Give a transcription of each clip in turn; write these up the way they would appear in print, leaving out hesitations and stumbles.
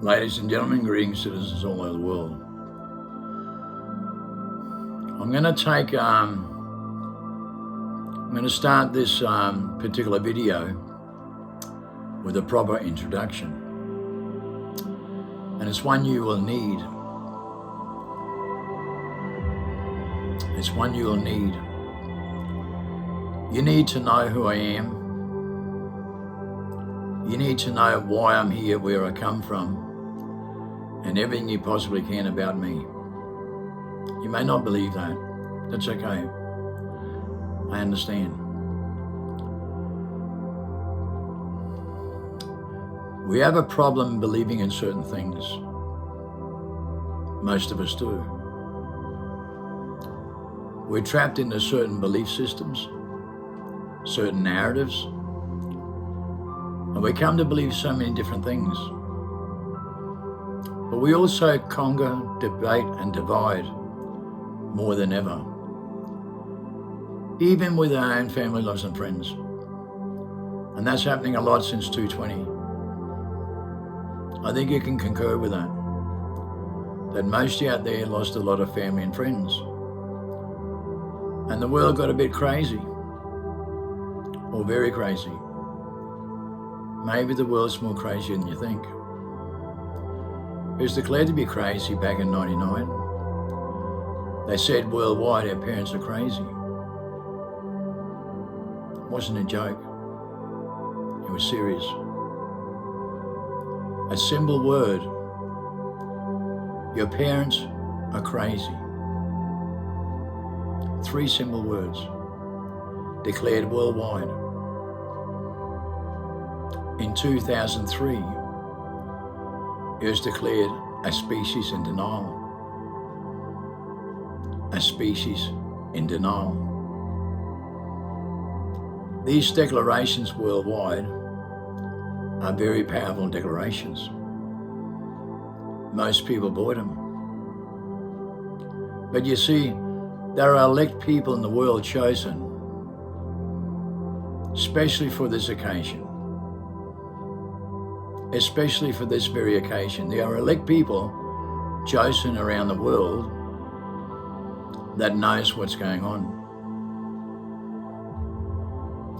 Ladies and gentlemen, greetings, citizens all over the world. I'm going to start this particular video with a proper introduction, and it's one you will need. It's one you will need. You need to know who I am. You need to know why I'm here, where I come from, and everything you possibly can about me. You may not believe that. That's okay. I understand. We have a problem believing in certain things. Most of us do. We're trapped into certain belief systems, certain narratives, and we come to believe so many different things. But we also conquer, debate, and divide more than ever, even with our own family, lovers, and friends. And that's happening a lot since 220. I think you can concur with that most of you out there lost a lot of family and friends. And the world got a bit crazy, or very crazy. Maybe the world's more crazy than you think. It was declared to be crazy back in '99. They said worldwide our parents are crazy. It wasn't a joke. It was serious. A simple word. Your parents are crazy. 3 simple words declared worldwide. In 2003, it was declared a species in denial. A species in denial. These declarations worldwide are very powerful declarations. Most people bought them. But you see, there are elect people in the world chosen, especially for this occasion. Especially for this very occasion. There are elect people chosen around the world that knows what's going on.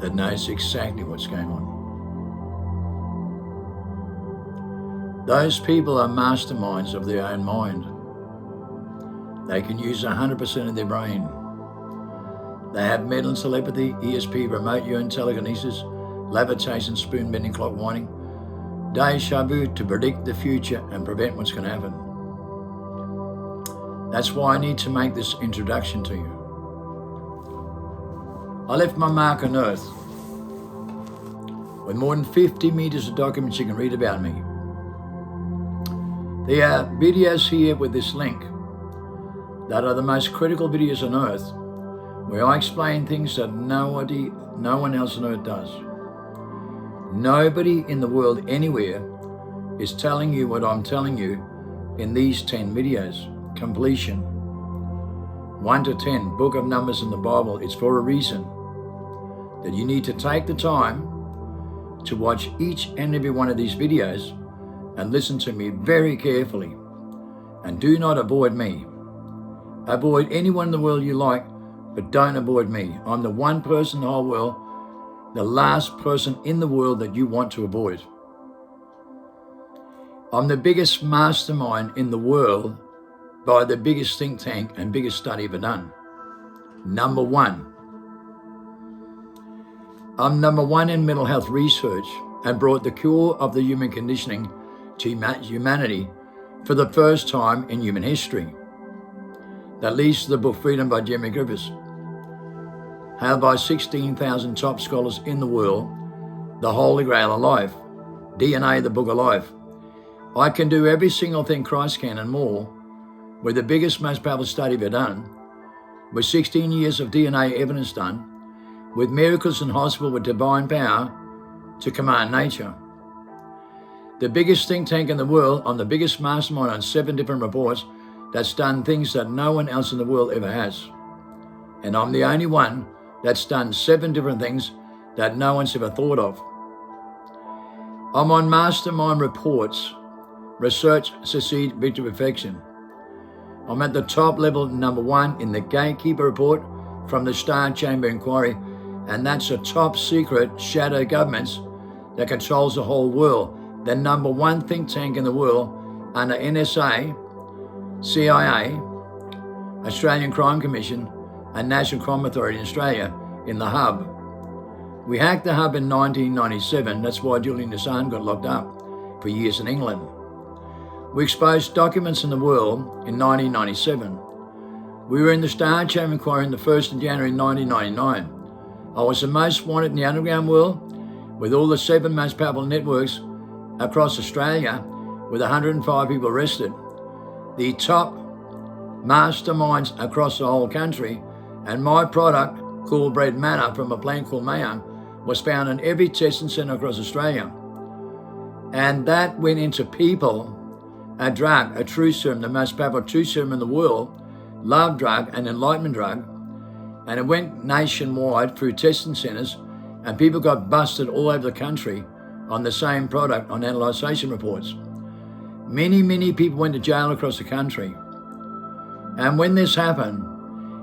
That knows exactly what's going on. Those people are masterminds of their own mind. They can use 100% of their brain. They have mental telepathy, ESP, remote urine telekinesis, levitation, spoon bending, clock winding, deja vu to predict the future and prevent what's going to happen. That's why I need to make this introduction to you. I left my mark on Earth with more than 50 meters of documents you can read about me. There are videos here with this link that are the most critical videos on Earth, where I explain things that no one else on Earth does. Nobody in the world anywhere is telling you what I'm telling you in these 10 videos. Completion. 1 to 10, book of Numbers in the Bible. It's for a reason that you need to take the time to watch each and every one of these videos and listen to me very carefully. And do not avoid me. Avoid anyone in the world you like, but don't avoid me. I'm the one person in the whole world, the last person in the world that you want to avoid. I'm the biggest mastermind in the world by the biggest think tank and biggest study ever done. Number 1. I'm number 1 in mental health research and brought the cure of the human conditioning to humanity for the first time in human history. That leads to the book Freedom by Jeremy Griffiths. Held by 16,000 top scholars in the world, the Holy Grail of Life, DNA, the Book of Life. I can do every single thing Christ can and more, with the biggest, most powerful study ever done, with 16 years of DNA evidence done, with miracles in hospital with divine power to command nature. The biggest think tank in the world, I'm the biggest mastermind on 7 different reports that's done things that no one else in the world ever has. And I'm the only one that's done 7 different things that no one's ever thought of. I'm on mastermind reports research, succeed, victory, perfection. I'm at the top level, number 1 in the Gatekeeper report from the Star Chamber Inquiry, and that's a top secret shadow governments that controls the whole world. The number 1 think tank in the world under NSA, CIA, Australian Crime Commission, and National Crime Authority in Australia in the hub. We hacked the hub in 1997. That's why Julian Assange got locked up for years in England. We exposed documents in the world in 1997. We were in the Star Chamber Inquiry on the 1st of January 1999. I was the most wanted in the underground world with all the 7 most powerful networks across Australia with 105 people arrested. The top masterminds across the whole country, and my product called Red Manna from a plant called Mayan was found in every testing centre across Australia. And that went into people, a drug, a true serum, the most powerful true serum in the world, love drug, an enlightenment drug, and it went nationwide through testing centres, and people got busted all over the country on the same product on analysation reports. Many people went to jail across the country. And when this happened,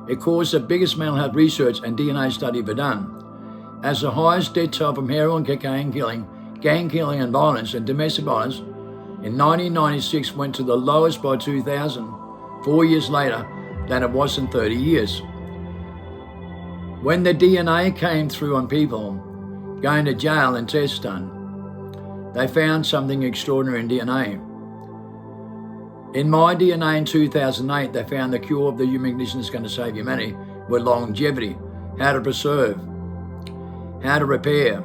it caused the biggest mental health research and DNA study ever done. As the highest death toll from heroin, cocaine killing, gang killing and violence and domestic violence in 1996 went to the lowest by 2000, 4 years later, than it was in 30 years. When the DNA came through on people going to jail and tests done, they found something extraordinary in DNA. In my DNA in 2008, they found the cure of the human condition that's going to save humanity with longevity, how to preserve, how to repair,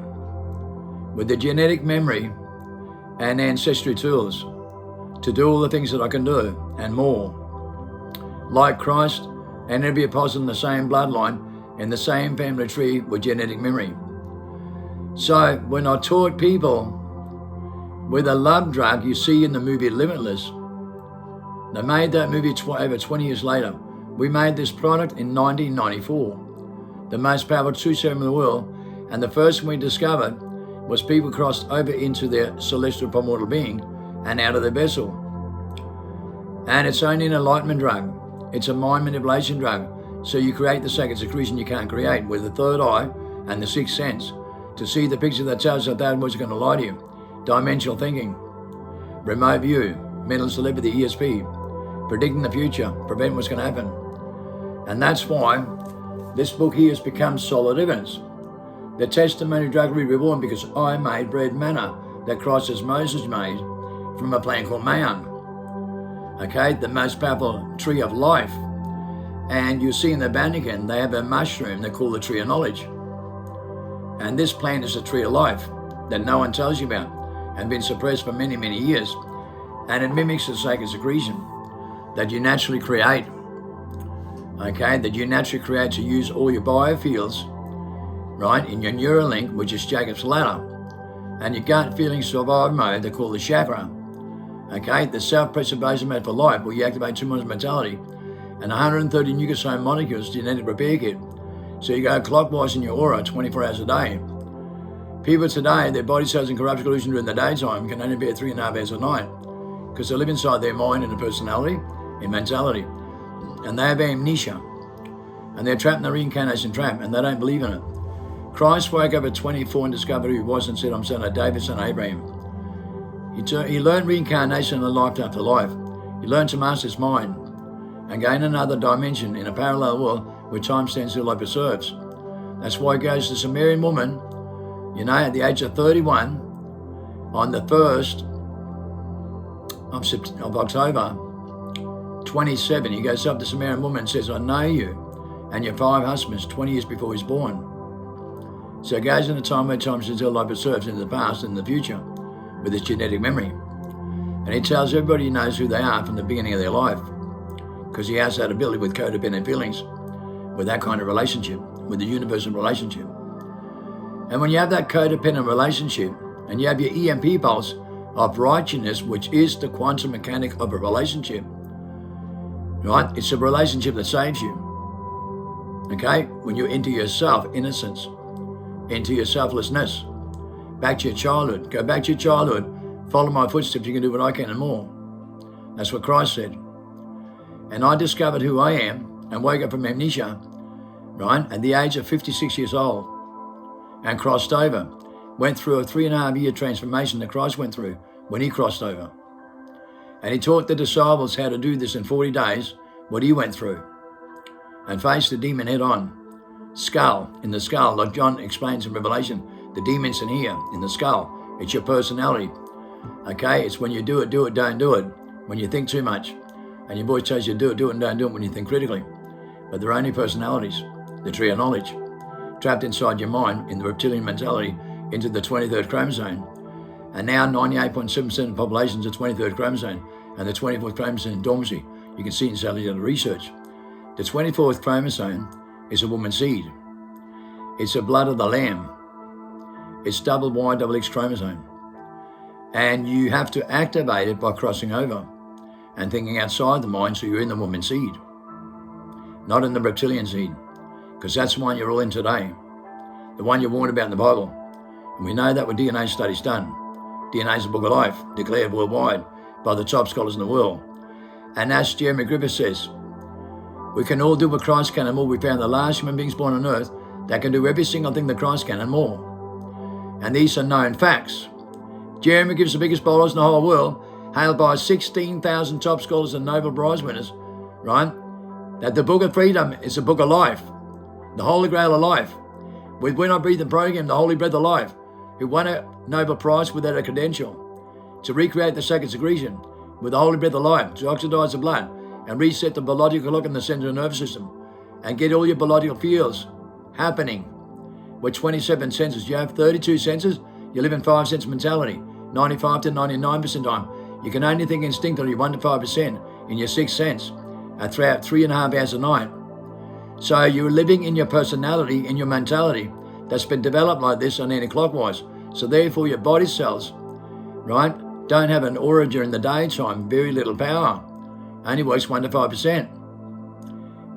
with the genetic memory and ancestry tools to do all the things that I can do and more. Like Christ and every apostle in the same bloodline, in the same family tree with genetic memory. So when I taught people with a love drug you see in the movie Limitless, they made that movie over 20 years later. We made this product in 1994, the most powerful true serum in the world, and the first one we discovered was people crossed over into their celestial primordial being and out of their vessel. And it's only an enlightenment drug. It's a mind manipulation drug. So you create the second secretion you can't create with the third eye and the sixth sense to see the picture that tells you that was going to lie to you. Dimensional thinking, remote view, mental telepathy, ESP, predicting the future, prevent what's going to happen. And that's why this book here has become solid evidence. The testimony of drug Reborn, because I made bread manna that Christ as Moses made from a plant called Mayan. Okay, the most powerful tree of life. And you see in the Vatican, they have a mushroom they call the tree of knowledge. And this plant is a tree of life that no one tells you about and been suppressed for many years. And it mimics the sacred secretion that you naturally create. Okay, that you naturally create to use all your biofields, right, in your Neuralink, which is Jacob's ladder, and your gut feeling survival mode, they call the chakra. Okay, the self-preservation mode for life, where you activate 2 months mentality, and 130 nucleosome molecules genetic repair kit. So you go clockwise in your aura 24 hours a day. People today, their body cells in corruption illusion during the daytime can only bear 3.5 hours a night because they live inside their mind and their personality and mentality. And they have amnesia. And they're trapped in the reincarnation trap and they don't believe in it. Christ woke up at 24 and discovered who he was and said, I'm son of David, son of Abraham. He learned reincarnation and life after life. He learned to master his mind and gain another dimension in a parallel world where time stands still like preserves. That's why he goes to the Sumerian woman, you know, at the age of 31, on the 1st of October 27, he goes up to the Sumerian woman and says, I know you and your 5 husbands 20 years before he was born. So it goes in a time where time stands still like preserves into the past and the future with his genetic memory. And he tells everybody he knows who they are from the beginning of their life, because he has that ability with codependent feelings, with that kind of relationship, with the universal relationship. And when you have that codependent relationship, and you have your EMP pulse of righteousness, which is the quantum mechanic of a relationship, right? It's a relationship that saves you, okay? When you're into your self-innocence, into your selflessness, back to your childhood. Go back to your childhood Follow my footsteps, you can do what I can and more. That's what Christ said. And I discovered who I am and woke up from amnesia, right, at the age of 56 years old, and crossed over. Went through a 3.5-year transformation that Christ went through when he crossed over. And he taught the disciples how to do this in 40 days, what he went through, and faced the demon head on. Skull, in the skull, like John explains in Revelation, the demon's in here, in the skull. It's your personality. Okay, it's when you do it, don't do it. When you think too much. And your voice tells you do it, and don't do it when you think critically. But they're only personalities, the tree of knowledge, trapped inside your mind in the reptilian mentality into the 23rd chromosome. And now 98.7% of the population is the 23rd chromosome and the 24th chromosome in dormancy. You can see it in cellular research. The 24th chromosome is a woman's seed. It's the blood of the lamb. It's double Y, double X chromosome. And you have to activate it by crossing over and thinking outside the mind, so you're in the woman's seed, not in the reptilian seed, because that's the one you're all in today, the one you're warned about in the Bible. And we know that with DNA studies done. DNA is the book of life, declared worldwide by the top scholars in the world. And as Jeremy Griffith says, we can all do what Christ can and more. We found the last human beings born on earth that can do every single thing that Christ can and more. And these are known facts. Jeremy gives the biggest bowlers in the whole world, hailed by 16,000 top scholars and Nobel Prize winners, right? That the book of freedom is the book of life, the holy grail of life. With When I Breathe the program, the holy breath of life, who won a Nobel Prize without a credential, to recreate the sacred secretion with the holy breath of life, to oxidize the blood and reset the biological clock in the central nervous system and get all your biological fields happening with 27 senses. You have 32 senses, you live in 5 sense mentality, 95 to 99% time. You can only think instinctively 1 to 5% in your 6th sense throughout 3.5 hours a night. So you're living in your personality, in your mentality that's been developed like this on anti-clockwise. So therefore your body cells, right, don't have an aura during the daytime, very little power. Only works 1 to 5%.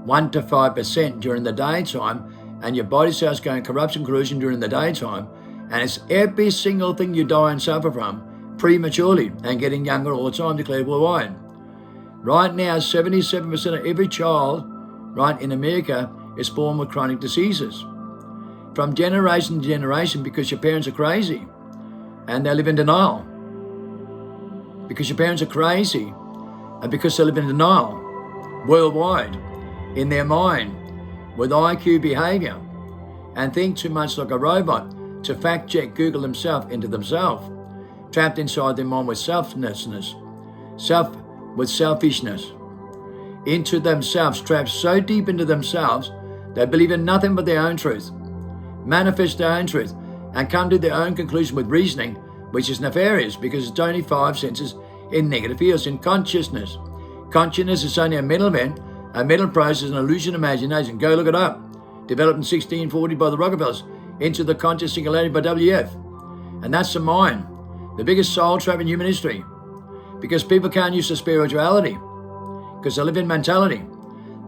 1 to 5% during the daytime, and your body cells go in corruption, corrosion during the daytime, and it's every single thing you die and suffer from prematurely and getting younger all the time, declared worldwide. Right now, 77% of every child, right, in America is born with chronic diseases. From generation to generation, because your parents are crazy and they live in denial. Because your parents are crazy and because they live in denial worldwide in their mind with IQ behavior and think too much like a robot to fact check Google themselves into themselves. Trapped inside their mind with selfishness, into themselves, trapped so deep into themselves, they believe in nothing but their own truth, manifest their own truth, and come to their own conclusion with reasoning, which is nefarious because it's only 5 senses in negative fields, in consciousness. Consciousness is only a mental event, a mental process, an illusion, imagination. Go look it up. Developed in 1640 by the Rockefellers into the conscious singularity by WF. And that's the mind. The biggest soul trap in human history, because people can't use their spirituality because they live in mentality.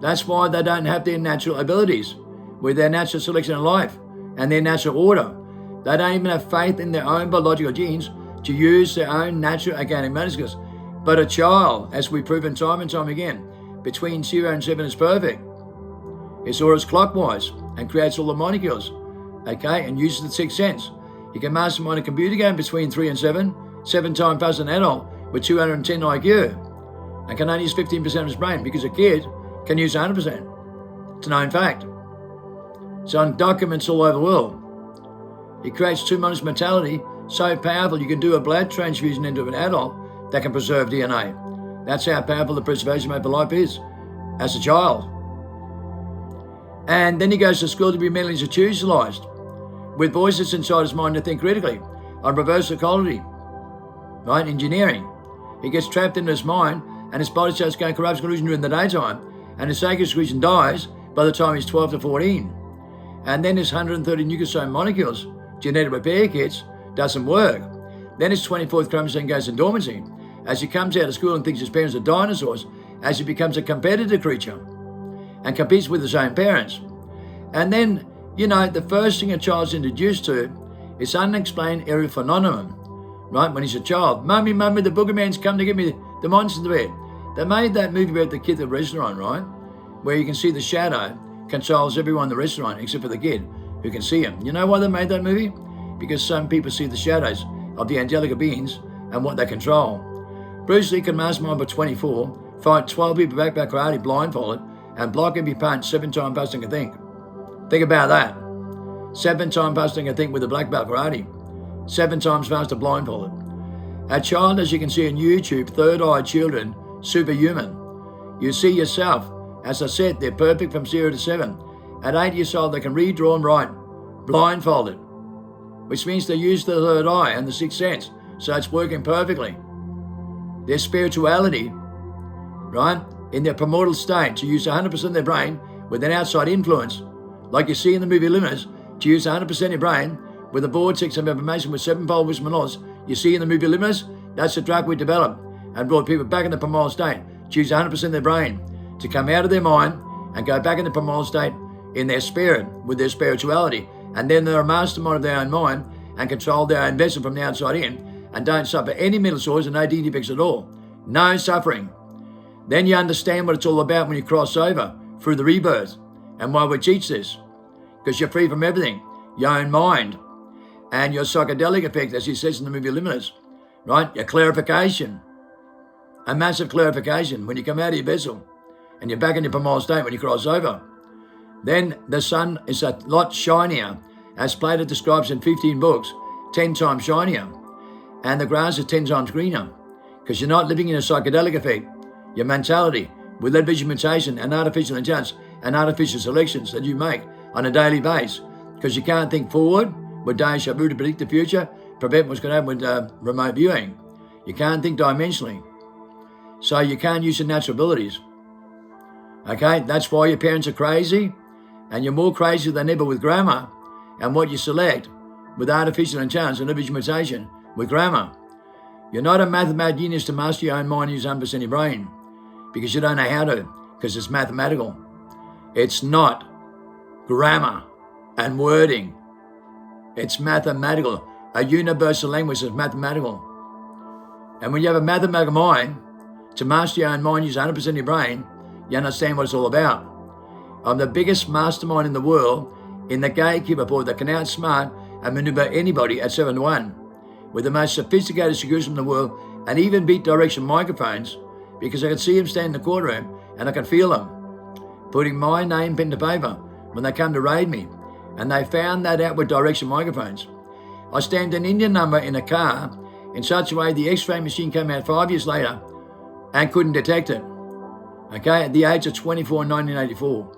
That's why they don't have their natural abilities with their natural selection in life and their natural order. They don't even have faith in their own biological genes to use their own natural organic molecules. But a child, as we've proven time and time again, between 0 and 7 is perfect. Its aura is clockwise and creates all the molecules, okay, and uses the 6th sense. You can mastermind a computer game between 3 and 7 times faster than an adult with 210 IQ, and can only use 15% of his brain because a kid can use 100%. It's a known fact. It's on documents all over the world. It creates two-minute mentality so powerful you can do a blood transfusion into an adult that can preserve DNA. That's how powerful the preservation mode for life is as a child. And then he goes to school to be mentally institutionalized with voices inside his mind to think critically on reverse psychology, right? Engineering. He gets trapped in his mind and his body starts going corruption collusion during the daytime, and his sacred secretion dies by the time he's 12 to 14. And then his 130 nucleosome molecules, genetic repair kits, doesn't work. Then his 24th chromosome goes in dormancy as he comes out of school and thinks his parents are dinosaurs, as he becomes a competitive creature and competes with his own parents. And then, the first thing a child's introduced to is unexplained area phenomenon, right, when he's a child. Mummy, mummy, the boogeyman's come to get me, the monster's there. They made that movie about the kid at the restaurant, right, where you can see the shadow controls everyone in the restaurant except for the kid who can see him. You know why they made that movie? Because some people see the shadows of the angelic beings and what they control. Bruce Lee can mastermind by 24, fight 12 people back karate blindfolded, and block every punch 7 times faster than think. Think about that. 7 times faster than think with a black belt karate. 7 times faster blindfolded. A child, as you can see on YouTube, third-eyed children, superhuman. You see yourself. As I said, they're perfect from 0 to 7. At 8 years old, they can read, draw, and write, blindfolded, which means they use the third eye and the sixth sense, so it's working perfectly. Their spirituality, right, in their primordial state, to use 100% of their brain with an outside influence, like you see in the movie Limiters, to use 100% of your brain with a vortex of information with 7-fold wisdom and laws. You see in the movie Limiters, that's the drug we developed and brought people back in the primordial state, to use 100% of their brain, to come out of their mind and go back in the primordial state in their spirit, with their spirituality. And then they're a mastermind of their own mind and control their own vessel from the outside in and don't suffer any mental sores and no defects at all. No suffering. Then you understand what it's all about when you cross over through the rebirth and why we teach this. Because you're free from everything. Your own mind and your psychedelic effect, as he says in the movie Limiters, right? Your clarification. A massive clarification when you come out of your vessel and you're back in your primordial state when you cross over. Then the sun is a lot shinier, as Plato describes in 15 books, 10 times shinier. And the grass is 10 times greener, because you're not living in a psychedelic effect. Your mentality, with lead vision mutation and artificial intelligence and artificial selections that you make on a daily basis, because you can't think forward with deja vu to predict the future, prevent what's going to happen with remote viewing. You can't think dimensionally. So you can't use your natural abilities. Okay, that's why your parents are crazy, and you're more crazy than ever with grammar and what you select with artificial intelligence and lead mutation with grammar. You're not a mathematical genius to master your own mind and use 100% of your brain, because you don't know how to, because it's mathematical. It's not grammar and wording. It's mathematical. A universal language is mathematical. And when you have a mathematical mind, to master your own mind, use 100% of your brain, you understand what it's all about. I'm the biggest mastermind in the world in the gatekeeper board that can outsmart and maneuver anybody at 7 to 1 with the most sophisticated security in the world and even beat direction microphones, because I can see them stand in the courtroom and I can feel them putting my name pen to paper when they come to raid me, and they found that out with direction microphones. I stamped an Indian number in a car in such a way the x-ray machine came out 5 years later and couldn't detect it. Okay, at the age of 24 in 1984.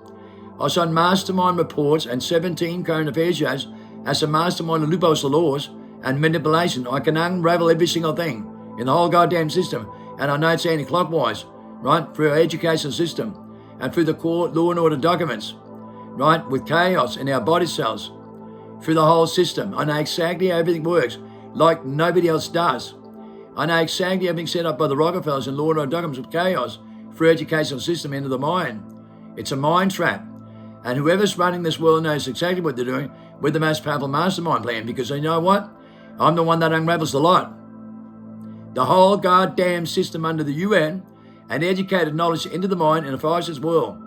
I signed mastermind reports and 17 current affairs shows as a mastermind of loopholes, laws, and manipulation. I can unravel every single thing in the whole goddamn system, and I know it's anti-clockwise, right, through our education system and through the core law and order documents, right, with chaos in our body cells, through the whole system. I know exactly how everything works, like nobody else does. I know exactly everything set up by the Rockefellers and law and order documents with chaos through educational system into the mind. It's a mind trap. And whoever's running this world knows exactly what they're doing with the most powerful mastermind plan, because you know what? I'm the one that unravels the lot. The whole goddamn system under the UN and educated knowledge into the mind in a 5-sense world.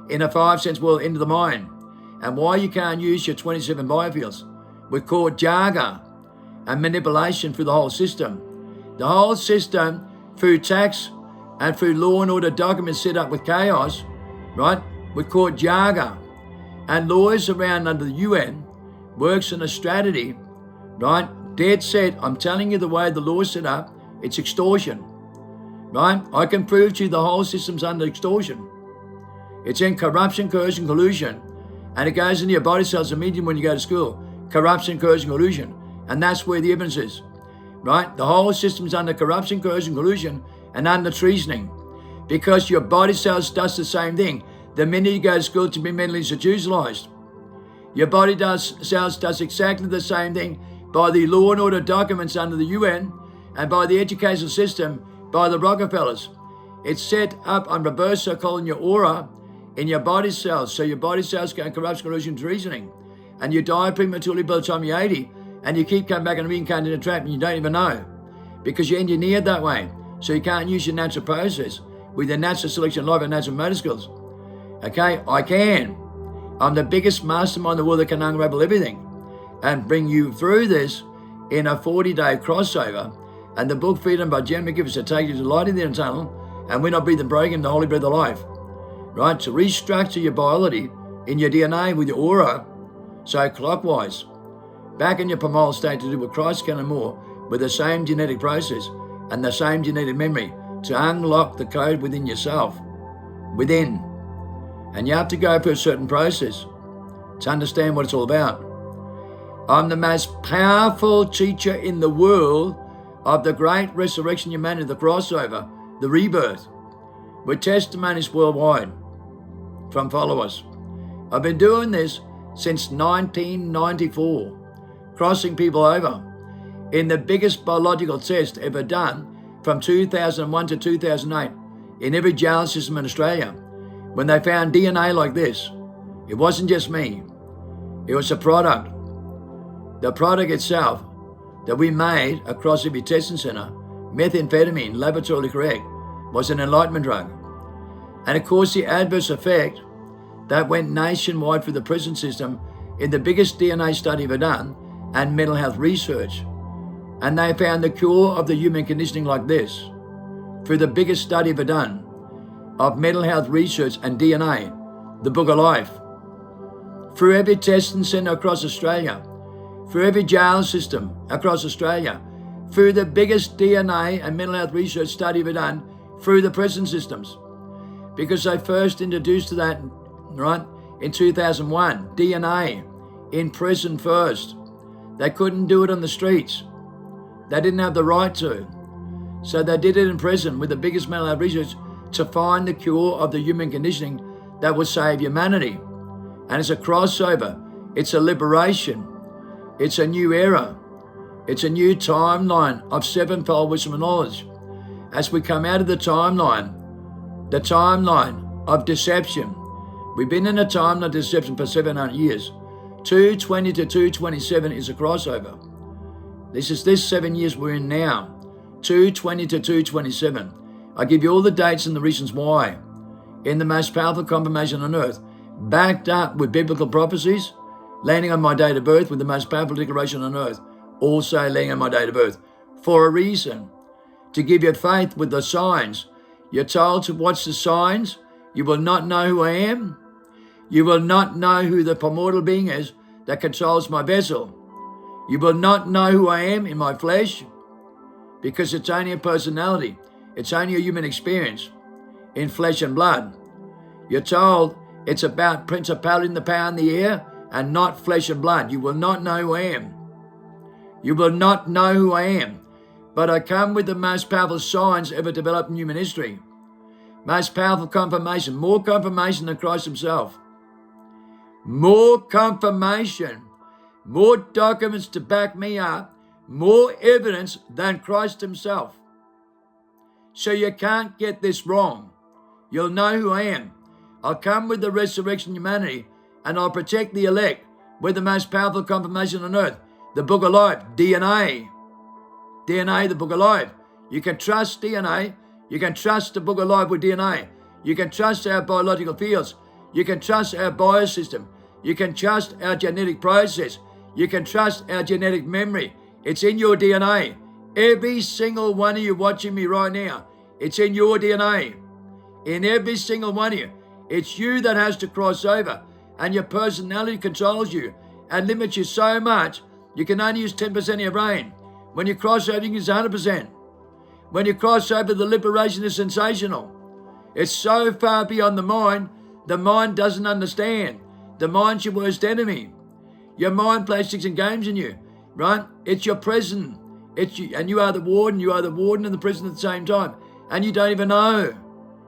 In a 5-sense world into the mind. And why you can't use your 27 biofields with court jargon and manipulation through the whole system. The whole system through tax and through law and order documents set up with chaos, right? With court jargon and lawyers around under the UN works on a strategy, right? Dead set. I'm telling you the way the law is set up, it's extortion, right? I can prove to you the whole system's under extortion. It's in corruption, coercion, collusion, and it goes into your body cells immediately when you go to school. Corruption, coercion, collusion, and that's where the evidence is, right? The whole system's under corruption, coercion, collusion, and under treasoning, because your body cells does the same thing. The minute you go to school to be mentally institutionalized, your body cells does exactly the same thing by the law and order documents under the UN and by the educational system by the Rockefellers. It's set up on reverse circle in your aura, in your body cells, so your body cells go corruption, collusion, treasoning, and you die prematurely by the time you're 80, And you keep coming back and reincarnating in a trap and you don't even know. Because you're engineered that way. So you can't use your natural process with your natural selection of life and natural motor skills. Okay, I can. I'm the biggest mastermind in the world that can unravel everything and bring you through this in a 40-day crossover. And the book Freedom by Jen McGiffis will take you to the light in the inner tunnel, and we're not breathing program, the holy breath of life. Right? To restructure your biology in your DNA with your aura, so clockwise, back in your primal state to do what Christ can and more, with the same genetic process and the same genetic memory to unlock the code within yourself, within. And you have to go through a certain process to understand what it's all about. I'm the most powerful teacher in the world of the great resurrection humanity, the crossover, the rebirth, with testimonies worldwide from followers. I've been doing this since 1994, crossing people over in the biggest biological test ever done from 2001 to 2008 in every jail system in Australia. When they found DNA like this, it wasn't just me. It was a product. The product itself that we made across every testing center, methamphetamine, laboratorily correct, was an enlightenment drug. And of course, the adverse effect that went nationwide through the prison system in the biggest DNA study ever done and mental health research. And they found the cure of the human conditioning like this through the biggest study ever done of mental health research and DNA, the Book of Life. Through every testing center across Australia, through every jail system across Australia, through the biggest DNA and mental health research study ever done through the prison systems. Because they first introduced that, right, in 2001, DNA in prison first. They couldn't do it on the streets. They didn't have the right to. So they did it in prison with the biggest mental health research to find the cure of the human conditioning that would save humanity. And it's a crossover. It's a liberation. It's a new era. It's a new timeline of sevenfold wisdom and knowledge. As we come out of the timeline of deception. We've been in a timeline of deception for 700 years. 220 to 227 is a crossover. This is this 7 years we're in now. 220 to 227. I give you all the dates and the reasons why. In the most powerful confirmation on earth, backed up with biblical prophecies, landing on my date of birth with the most powerful declaration on earth, also landing on my date of birth, for a reason. To give you faith with the signs. You're told to watch the signs. You will not know who I am. You will not know who the primordial being is that controls my vessel. You will not know who I am in my flesh, because it's only a personality. It's only a human experience in flesh and blood. You're told it's about principality and the power in the air and not flesh and blood. You will not know who I am. You will not know who I am. But I come with the most powerful signs ever developed in human history. Most powerful confirmation, more confirmation than Christ himself. More confirmation, more documents to back me up, more evidence than Christ himself. So you can't get this wrong. You'll know who I am. I'll come with the resurrection of humanity, and I'll protect the elect with the most powerful confirmation on earth, the Book of Life, DNA. DNA, the Book of Life. You can trust DNA. You can trust the Book of Life with DNA. You can trust our biological fields. You can trust our biosystem. You can trust our genetic process. You can trust our genetic memory. It's in your DNA. Every single one of you watching me right now, it's in your DNA. In every single one of you. It's you that has to cross over, and your personality controls you and limits you so much, you can only use 10% of your brain. When you cross over, you can use 100%. When you cross over, the liberation is sensational. It's so far beyond the mind doesn't understand. The mind's your worst enemy. Your mind plays tricks and games in you, right? It's your prison. It's you, and you are the warden. You are the warden and the prison at the same time, and you don't even know.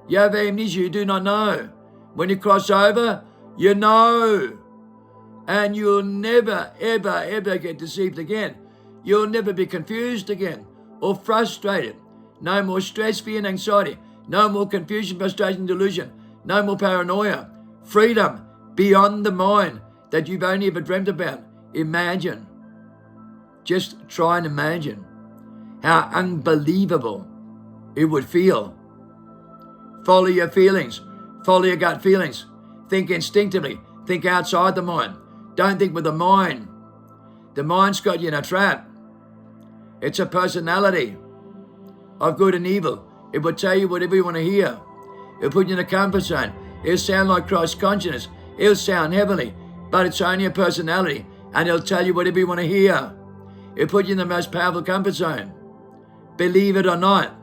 You have amnesia. You do not know. When you cross over, you know. And you'll never, ever, ever get deceived again. You'll never be confused again or frustrated. No more stress, fear, and anxiety. No more confusion, frustration, delusion. No more paranoia. Freedom beyond the mind that you've only ever dreamt about. Imagine. Just try and imagine how unbelievable it would feel. Follow your feelings. Follow your gut feelings. Think instinctively. Think outside the mind. Don't think with the mind. The mind's got you in a trap. It's a personality of good and evil. It will tell you whatever you want to hear. It'll put you in a comfort zone. It'll sound like Christ's consciousness. It'll sound heavenly, but it's only a personality, and it'll tell you whatever you want to hear. It'll put you in the most powerful comfort zone. Believe it or not.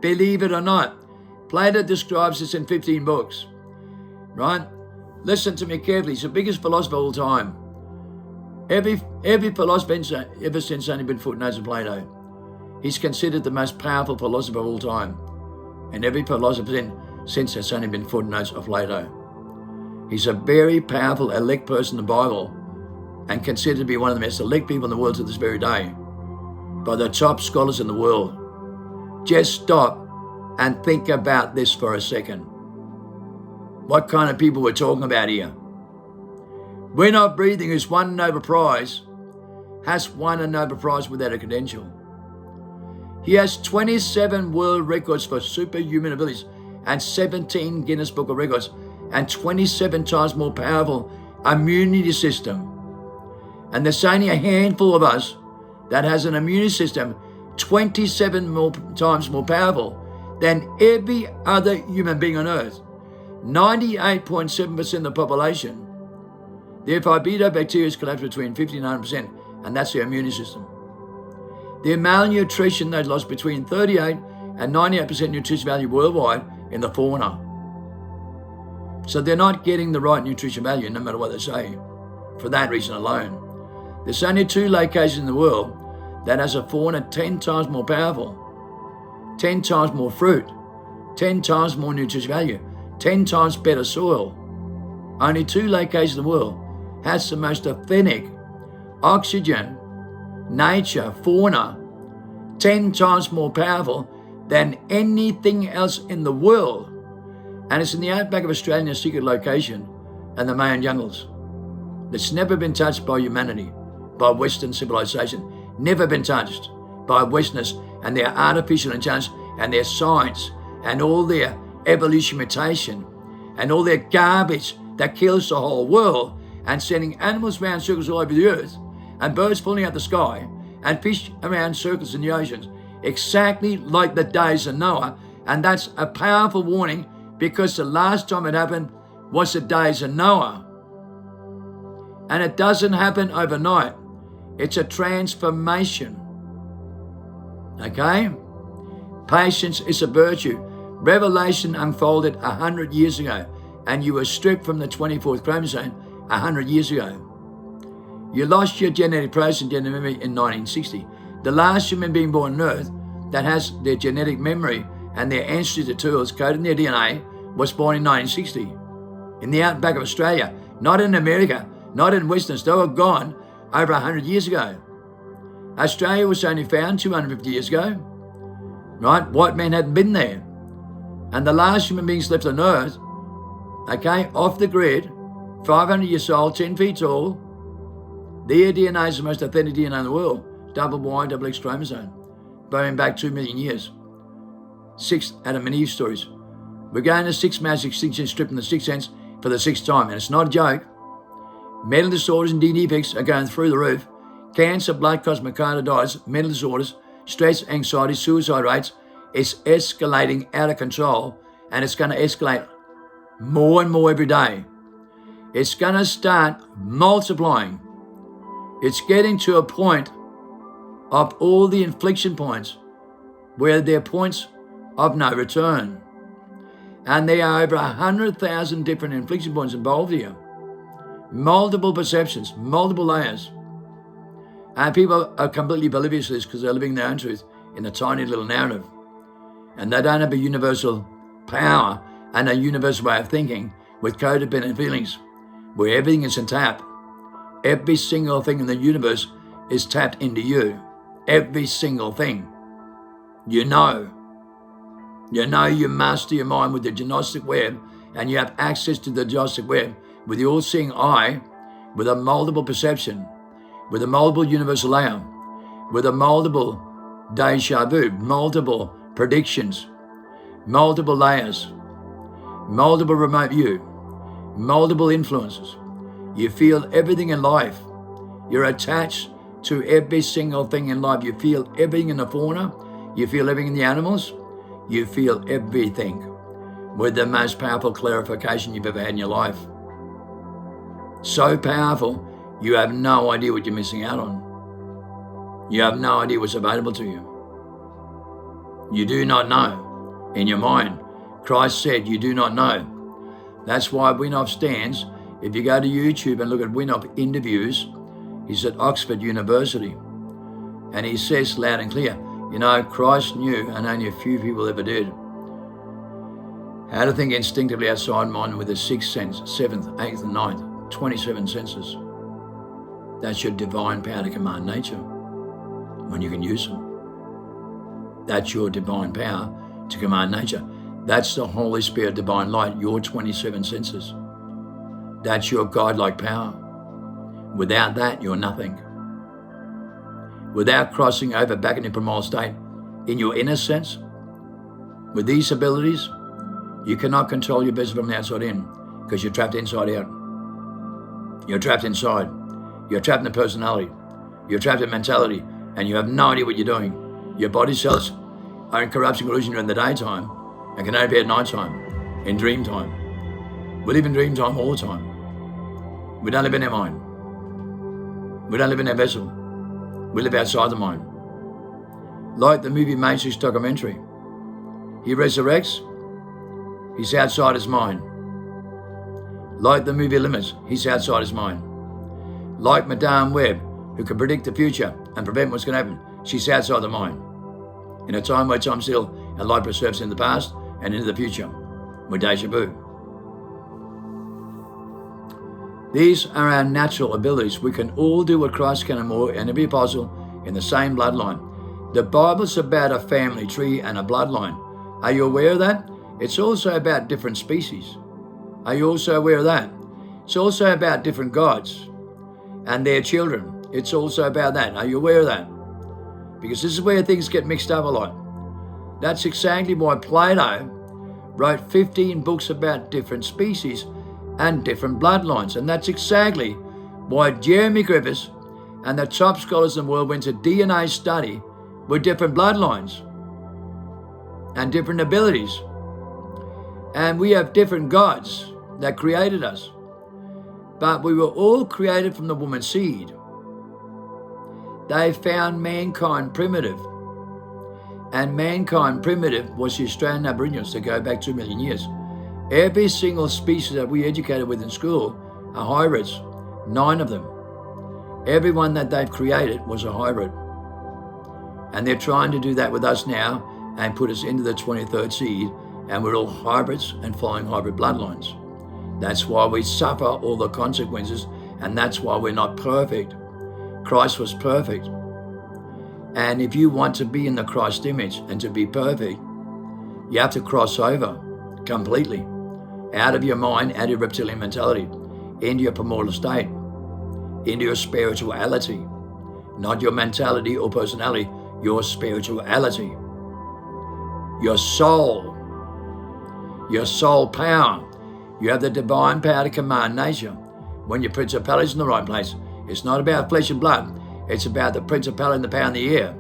Believe it or not. Plato describes this in 15 books, right? Listen to me carefully. He's the biggest philosopher of all time. Every philosopher ever since only been footnotes of Plato. He's considered the most powerful philosopher of all time. And every philosopher since has only been footnotes of Plato. He's a very powerful elect person in the Bible and considered to be one of the most elect people in the world to this very day by the top scholars in the world. Just stop and think about this for a second. What kind of people we're talking about here? We're Not Breathing, who's won a Nobel Prize, has won a Nobel Prize without a credential. He has 27 world records for superhuman abilities and 17 Guinness Book of Records and 27 times more powerful immunity system. And there's only a handful of us that has an immunity system 27 times more powerful than every other human being on earth. 98.7% of the population. Therefore, beta-bacteria is collapsed between 50 and 100%, and that's their immunity system. Their malnutrition, they lost between 38 and 98% nutrition value worldwide in the fauna. So they're not getting the right nutrition value, no matter what they say, for that reason alone. There's only 2 locations in the world that has a fauna 10 times more powerful, 10 times more fruit, 10 times more nutrition value, 10 times better soil. Only 2 locations in the world has the most authentic oxygen, nature, fauna, 10 times more powerful than anything else in the world. And it's in the outback of Australia, a secret location, and the Mayan jungles. It's never been touched by humanity, by Western civilization. Never been touched by Westerners and their artificial intelligence and their science and all their evolution mutation and all their garbage that kills the whole world and sending animals around circles all over the earth and birds falling out the sky and fish around circles in the oceans, exactly like the days of Noah. And that's a powerful warning, because the last time it happened was the days of Noah. And it doesn't happen overnight. It's a transformation. Okay? Patience is a virtue. Revelation unfolded 100 years ago, and you were stripped from the 24th chromosome 100 years ago. You lost your genetic process and genetic memory in 1960. The last human being born on Earth that has their genetic memory and their ancestry tools coded in their DNA was born in 1960 in the outback of Australia, not in America, not in Western. They were gone over 100 years ago. Australia was only found 250 years ago, right? White men hadn't been there. And the last human beings left on Earth, okay, off the grid, 500 years old, 10 feet tall. Their DNA is the most authentic DNA in the world. Double Y, double X chromosome. Going back 2 million years. 6 Adam and Eve stories. We're going to 6 mass extinction, stripping the 6th sense for the 6th time. And it's not a joke. Mental disorders and DNA defects are going through the roof. Cancer, blood clots, myocarditis, mental disorders, stress, anxiety, suicide rates. It's escalating out of control, and it's going to escalate more and more every day. It's going to start multiplying. It's getting to a point of all the inflection points where they're points of no return. And there are over 100,000 different inflection points involved here. Multiple perceptions, multiple layers. And people are completely oblivious to this because they're living their own truth in a tiny little narrative. And they don't have a universal power and a universal way of thinking with codependent feelings where everything is in tap. Every single thing in the universe is tapped into you. Every single thing. You know you master your mind with the gnostic web, and you have access to the gnostic web with the all-seeing eye, with a multiple perception, with a multiple universal layer, with a multiple deja vu, multiple predictions, multiple layers, multiple remote view, multiple influences. You feel everything in life. You're attached to every single thing in life. You feel everything in the fauna. You feel everything in the animals. You feel everything with the most powerful clarification you've ever had in your life. So powerful, you have no idea what you're missing out on. You have no idea what's available to you. You do not know in your mind. Christ said you do not know. That's why Winoff stands. If you go to YouTube and look at Winoff interviews, he's at Oxford University, and he says loud and clear, you know, Christ knew, and only a few people ever did, how to think instinctively outside mind with the sixth sense, seventh, eighth, and ninth, 27 senses. That's your divine power to command nature when you can use them. That's your divine power to command nature. That's the Holy Spirit, divine light, your 27 senses. That's your God-like power. Without that, you're nothing. Without crossing over back into primal state in your inner sense, with these abilities, you cannot control your business from the outside in because you're trapped inside out. You're trapped inside. You're trapped in the personality. You're trapped in mentality, and you have no idea what you're doing. Your body cells are in corruption illusion during the daytime and can only be at night time, in dream time. We live in dream time all the time. We don't live in our mind. We don't live in our vessel. We live outside the mind. Like the movie Matrix documentary, he resurrects, he's outside his mind. Like the movie Limits, he's outside his mind. Like Madame Webb, who can predict the future and prevent what's going to happen, she's outside the mind. In a time where time still and light preserves in the past and into the future, with deja vu. These are our natural abilities. We can all do what Christ can and more, and every apostle in the same bloodline. The Bible's about a family tree and a bloodline. Are you aware of that? It's also about different species. Are you also aware of that? It's also about different gods and their children. It's also about that. Are you aware of that? Because this is where things get mixed up a lot. That's exactly why Plato wrote 15 books about different species and different bloodlines. And that's exactly why Jeremy Griffiths and the top scholars in the world went to DNA study with different bloodlines and different abilities. And we have different gods that created us. But we were all created from the woman's seed. They found mankind primitive. And mankind primitive was the Australian Aboriginals that go back 2 million years. Every single species that we educated with in school are hybrids, 9 of them. Everyone that they've created was a hybrid. And they're trying to do that with us now and put us into the 23rd seed, and we're all hybrids and following hybrid bloodlines. That's why we suffer all the consequences, and that's why we're not perfect. Christ was perfect. And if you want to be in the Christ image and to be perfect, you have to cross over completely out of your mind, out of your reptilian mentality, into your primordial state, into your spirituality, not your mentality or personality, your spirituality, your soul power. You have the divine power to command nature. When your principality is in the right place, it's not about flesh and blood. It's about the principality and the power in the air.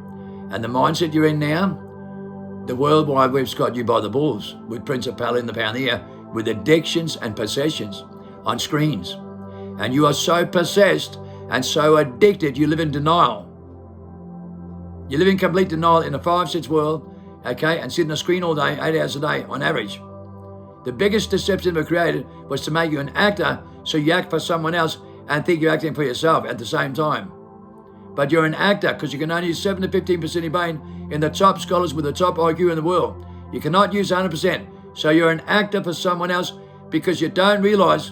And the mindset you're in now, the World Wide Web's got you by the balls with principality and the power in the air, with addictions and possessions on screens. And you are so possessed and so addicted, you live in denial. You live in complete denial in a 5-sense world, okay, and sit on a screen all day, 8 hours a day on average. The biggest deception ever created was to make you an actor so you act for someone else and think you're acting for yourself at the same time. But you're an actor because you can only use 7 to 15% of your brain in the top scholars with the top IQ in the world. You cannot use 100%. So you're an actor for someone else because you don't realize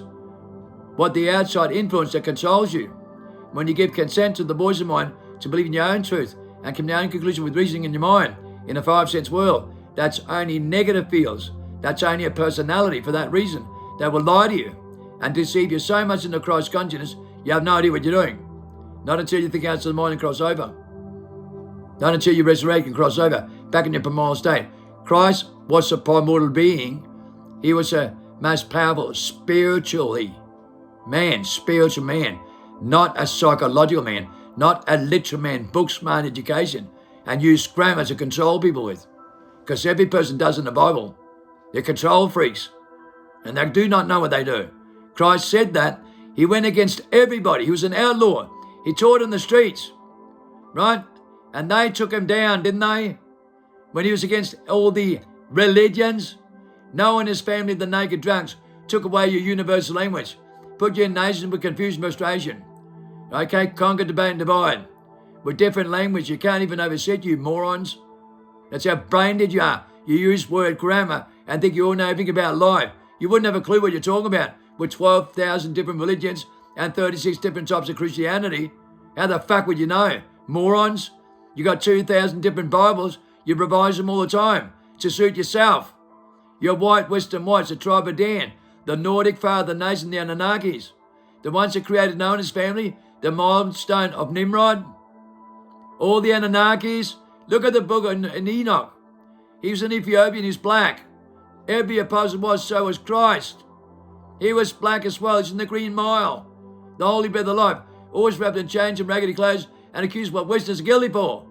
what the outside influence that controls you. When you give consent to the voice of mind to believe in your own truth and come to your own conclusion with reasoning in your mind in a 5-sense world, that's only negative feels. That's only a personality for that reason that will lie to you and deceive you so much in the Christ consciousness, you have no idea what you're doing. Not until you think outside the mind and cross over. Not until you resurrect and cross over back in your primordial state. Christ was a primordial being. He was a most powerful spiritual man, not a psychological man, not a literal man, book smart education, and use grammar to control people with. Because every person does in the Bible. They're control freaks, and they do not know what they do. Christ said that. He went against everybody. He was an outlaw. He taught in the streets, right? And they took him down, didn't they? When he was against all the religions. Noah and his family, the naked drunks, took away your universal language. Put your nation with confusion and frustration. Okay, conquer, debate, and divide. With different language, you can't even overset, you morons. That's how brain dead you are. You use word grammar and think you all know everything about life. You wouldn't have a clue what you're talking about. With 12,000 different religions and 36 different types of Christianity, how the fuck would you know? Morons. You got 2,000 different Bibles. You revise them all the time to suit yourself. You're white, Western whites, the tribe of Dan, the Nordic father nation, the Anunnakis, the ones that created Noah and his family, the milestone of Nimrod, all the Anunnakis. Look at the book in Enoch. He was an Ethiopian, he's black. Every apostle was, so was Christ. He was black as well. He's in the Green Mile, the holy bread of life, always wrapped in chains and raggedy clothes and accused what Westerners are guilty for.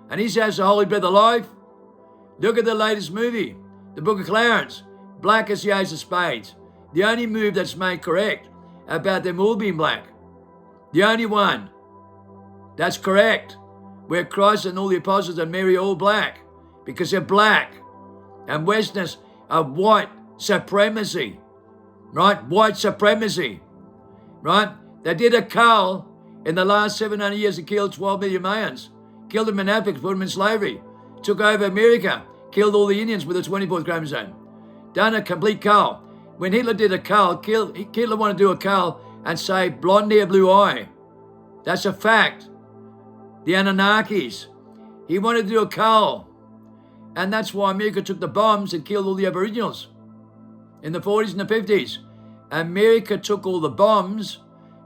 And he says the holy bread of life. Look at the latest movie, the Book of Clarence, black as the ace of spades. The only move that's made correct about them all being black. The only one that's correct, where Christ and all the apostles and Mary are all black, because they're black. And Westerners are white supremacy, right? White supremacy, right? They did a cull in the last 700 years and killed 12 million Mayans, killed them in Africa, put them in slavery, took over America, killed all the Indians with the 24th chromosome, done a complete cull. When Hitler did a cull, Hitler wanted to do a cull and say blonde hair, blue eye. That's a fact. The Anunnakis. He wanted to do a cull. And that's why America took the bombs and killed all the Aboriginals in the 40s and the 50s. America took all the bombs,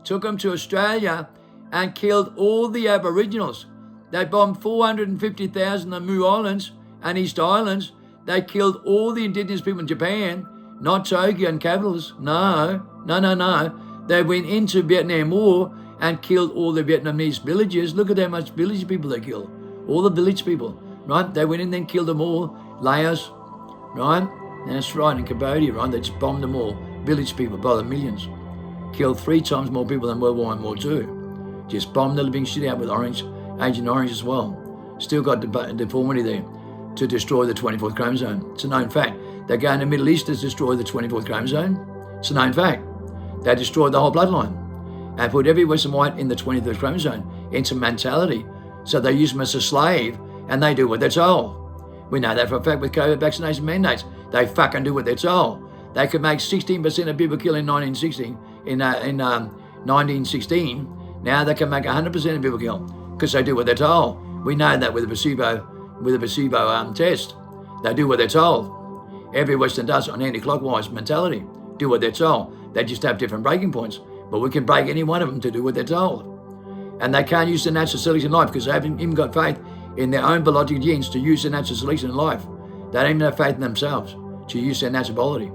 took them to Australia and killed all the Aboriginals. They bombed 450,000 on Moo Islands and East Islands. They killed all the indigenous people in Japan, not Tokyo and capitals. No. They went into Vietnam War and killed all the Vietnamese villagers. Look at how much village people they killed. All the village people, right? They went in and killed them all. Laos, right? That's right, in Cambodia, right? They just bombed them all. Village people by the millions. Killed 3 times more people than World War I and War II. Just bombed the living shit out with Agent Orange as well. Still got deformity there to destroy the 24th chromosome. It's a known fact. They go in the Middle East to destroy the 24th chromosome. It's a known fact. They destroyed the whole bloodline and put every Western white in the 23rd chromosome into mentality. So they use them as a slave and they do what they're told. We know that for a fact with COVID vaccination mandates. They fucking do what they're told. They could make 16% of people kill in 1916. Now they can make 100% of people kill because they do what they're told. We know that with a placebo test. They do what they're told. Every Western does on anti-clockwise mentality. Do what they're told. They just have different breaking points. But we can break any one of them to do what they're told. And they can't use the natural selection in life because they haven't even got faith in their own biological genes to use the natural selection in life. They don't even have faith in themselves to use their natural biology.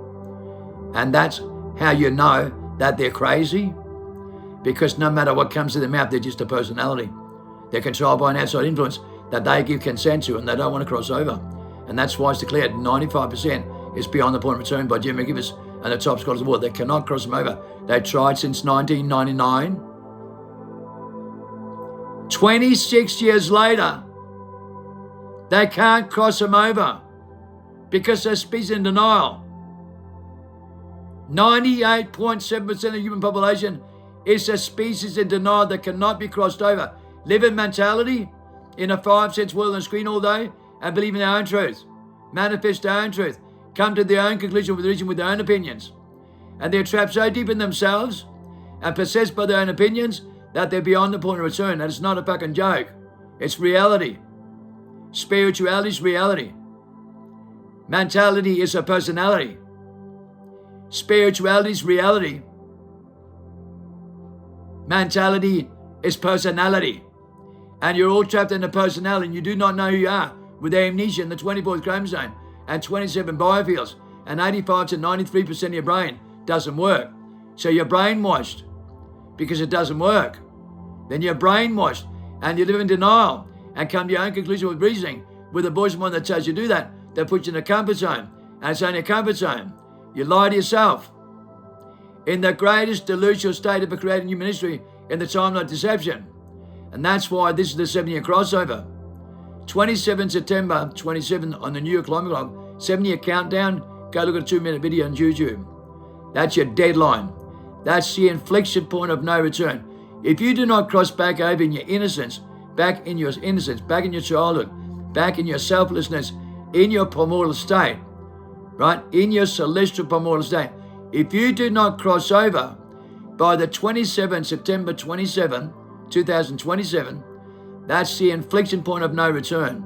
And that's how you know that they're crazy, because no matter what comes to their mouth, they're just a personality. They're controlled by an outside influence that they give consent to and they don't want to cross over. And that's why it's declared 95% is beyond the point of return by Jim McGivers and the top scholars of the world. They cannot cross them over. They've tried since 1999. 26 years later, they can't cross them over because they're species in denial. 98.7% of the human population is a species in denial that cannot be crossed over. Live in mentality in a 5-sense world on screen all day and believe in their own truth. Manifest their own truth. Come to their own conclusion with religion with their own opinions. And they're trapped so deep in themselves and possessed by their own opinions that they're beyond the point of return. And it's not a fucking joke. It's reality. Spirituality is reality. Mentality is a personality. Spirituality is reality. Mentality It's personality. And you're all trapped in the personality and you do not know who you are with amnesia and the 24th chromosome and 27 biofields and 85 to 93% of your brain doesn't work. So you're brainwashed because it doesn't work. Then you're brainwashed and you live in denial and come to your own conclusion with reasoning with a voice of mind that tells you to do that. That puts you in a comfort zone. And it's only a comfort zone. You lie to yourself. In the greatest delusional state ever created in human history, in the time of deception. And that's why this is the 7-year crossover. 27 September 27 on the New York climate clock, 7-year countdown. Go look at a 2-minute video on YouTube. That's your deadline. That's the inflection point of no return. If you do not cross back over in your innocence, back in your childhood, back in your selflessness, in your primordial state, right? In your celestial primordial state. If you do not cross over by the 27 September 27, 2027, that's the inflection point of no return.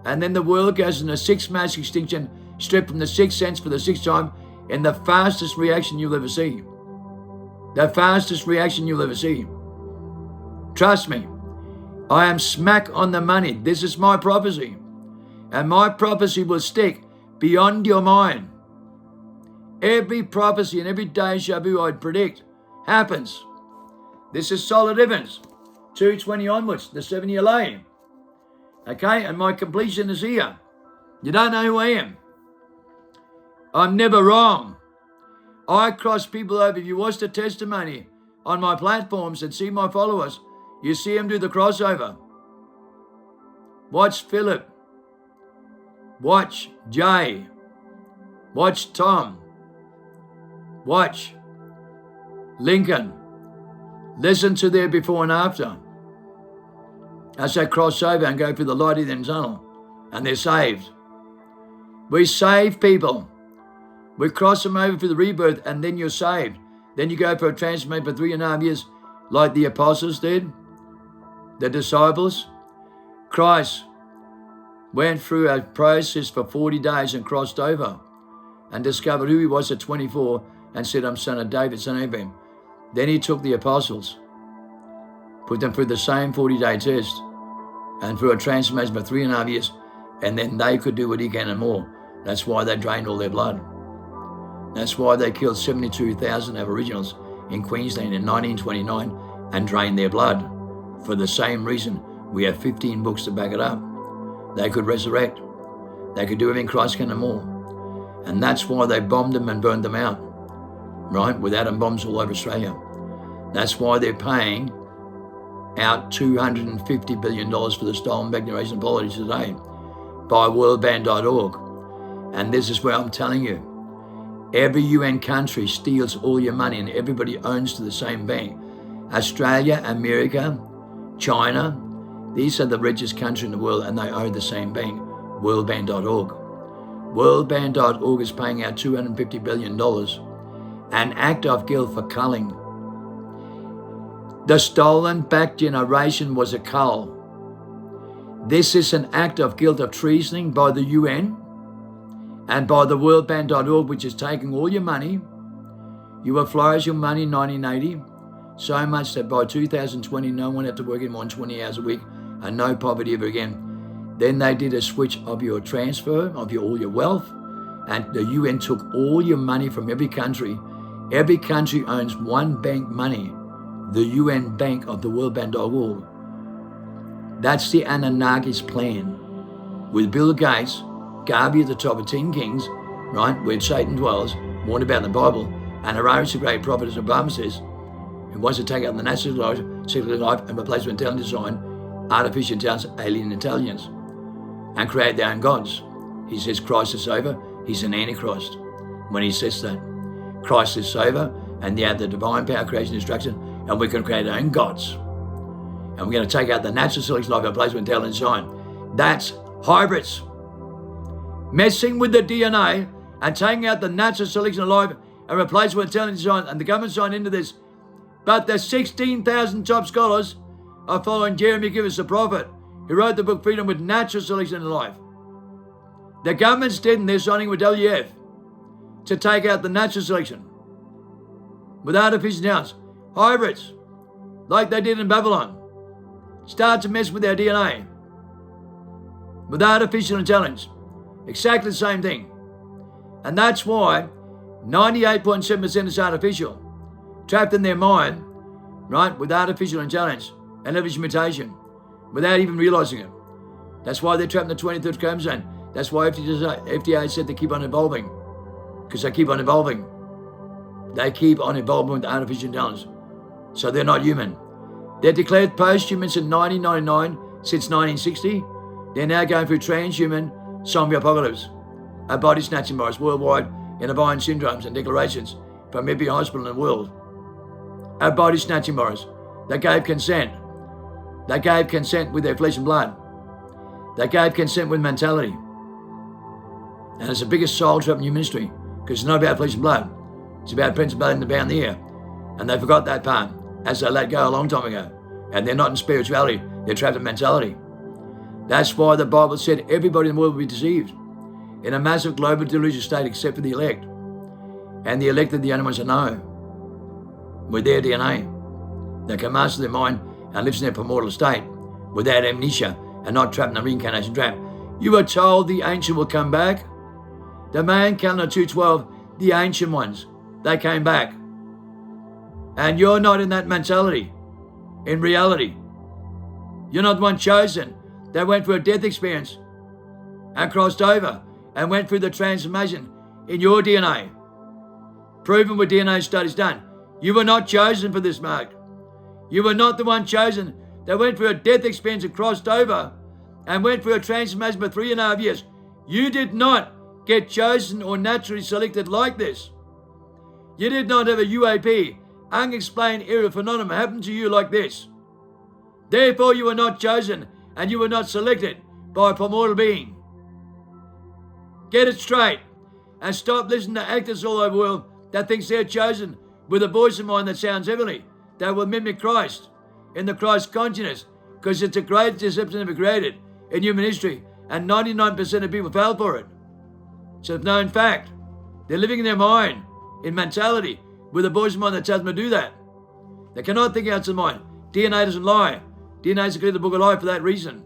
And then the world goes in a 6th mass extinction, stripped from the 6th sense for the 6th time, in the fastest reaction you'll ever see. The fastest reaction you'll ever see. Trust me, I am smack on the money. This is my prophecy. And my prophecy will stick beyond your mind. Every prophecy and every deja vu I predict happens. This is solid evidence. 220 onwards, the 7-year lane. Okay, and my completion is here. You don't know who I am. I'm never wrong. I cross people over. If you watch the testimony on my platforms and see my followers, you see them do the crossover. Watch Philip. Watch Jay. Watch Tom. Watch Lincoln. Listen to their before and after as they cross over and go through the light of the tunnel and they're saved. We save people. We cross them over for the rebirth and then you're saved. Then you go for a transformation for 3.5 years like the apostles did, the disciples. Christ went through a process for 40 days and crossed over and discovered who he was at 24 and said, I'm son of David, son of Abraham. Then he took the apostles, put them through the same 40-day test and through a transformation for 3.5 years, and then they could do what he can and more. That's why they drained all their blood. That's why they killed 72,000 Aboriginals in Queensland in 1929 and drained their blood. For the same reason, we have 15 books to back it up. They could resurrect. They could do everything Christ can and more. And that's why they bombed them and burned them out, right? With atom bombs all over Australia. That's why they're paying out $250 billion for the stolen back generation apologies today by worldban.org. And this is where I'm telling you, every UN country steals all your money and everybody owns to the same bank. Australia, America, China, these are the richest country in the world and they own the same bank, worldban.org. Worldban.org is paying out $250 billion, an act of guilt for culling. The stolen back generation was a cull. This is an act of guilt of treasoning by the UN and by the worldban.org, which is taking all your money. You will flourish your money in 1980, so much that by 2020, no one had to work in more than 20 hours a week and no poverty ever again. Then they did a switch of your transfer of all your wealth, and the UN took all your money from every country. Every country owns one bank money, the UN Bank of the worldban.org. That's the Anunnakis plan. With Bill Gates, Garvey at the top of 10 kings, right, where Satan dwells, warned about in the Bible, and Horus, the great prophet, as Obama says, who wants to take out the natural life, secular life, and replace with intelligent design, artificial intelligence, alien intelligence, and create their own gods. He says Christ is over. He's an antichrist when he says that. Christ is over, and they have the divine power, creation, destruction, and we can create our own gods. And we're going to take out the natural selection life and replace with intelligent design. That's hybrids. Messing with the DNA and taking out the natural selection of life and replace with intelligent design, and the government signed into this. But the 16,000 top scholars are following Jeremy Givers, the prophet, who wrote the book Freedom with Natural Selection in Life. The government's dead and they're signing with WF to take out the natural selection with artificial intelligence, hybrids, like they did in Babylon. start to mess with our DNA with artificial intelligence. Exactly the same thing. And that's why 98.7% is artificial, trapped in their mind, right, with artificial intelligence and leverage mutation without even realizing it. That's why they're trapped in the 23rd chromosome. That's why FDA said they keep on evolving, because they keep on evolving. They keep on evolving with artificial intelligence. So they're not human. They're declared post-humans in 1999 since 1960. They're now going through transhuman zombie apocalypse, a body snatching virus worldwide in divine syndromes and declarations from every hospital in the world. A body snatching virus. They gave consent. They gave consent with their flesh and blood. They gave consent with mentality. And it's the biggest soul trap in human history, because it's not about flesh and blood. It's about principality down the air. And they forgot that part as they let go a long time ago. And they're not in spirituality, they're trapped in mentality. That's why the Bible said everybody in the world will be deceived in a massive global delusion state except for the elect. And the elect are the only ones that know with their DNA. They can master their mind and live in their primordial state without amnesia and not trapped in a reincarnation trap. You were told the ancient will come back. The Mayan calendar 212, the ancient ones, they came back. And you're not in that mentality. In reality, you're not the one chosen. They went through a death experience and crossed over and went through the transformation in your DNA. Proven with DNA studies done. You were not chosen for this, Mark. You were not the one chosen. They went through a death experience and crossed over and went through a transformation for 3.5 years. You did not get chosen or naturally selected like this. You did not have a UAP, unexplained area phenomenon, happen to you like this. Therefore, you were not chosen and you were not selected by a primordial being. Get it straight and stop listening to actors all over the world that thinks they're chosen with a voice of mine that sounds heavenly, that will mimic Christ in the Christ consciousness, because it's the greatest deception ever created in human history, and 99% of people fell for it. It's a known fact. They're living in their mind, in mentality, with a voice of mind that tells them to do that. They cannot think outside the mind. DNA doesn't lie. DNA is the book of life for that reason,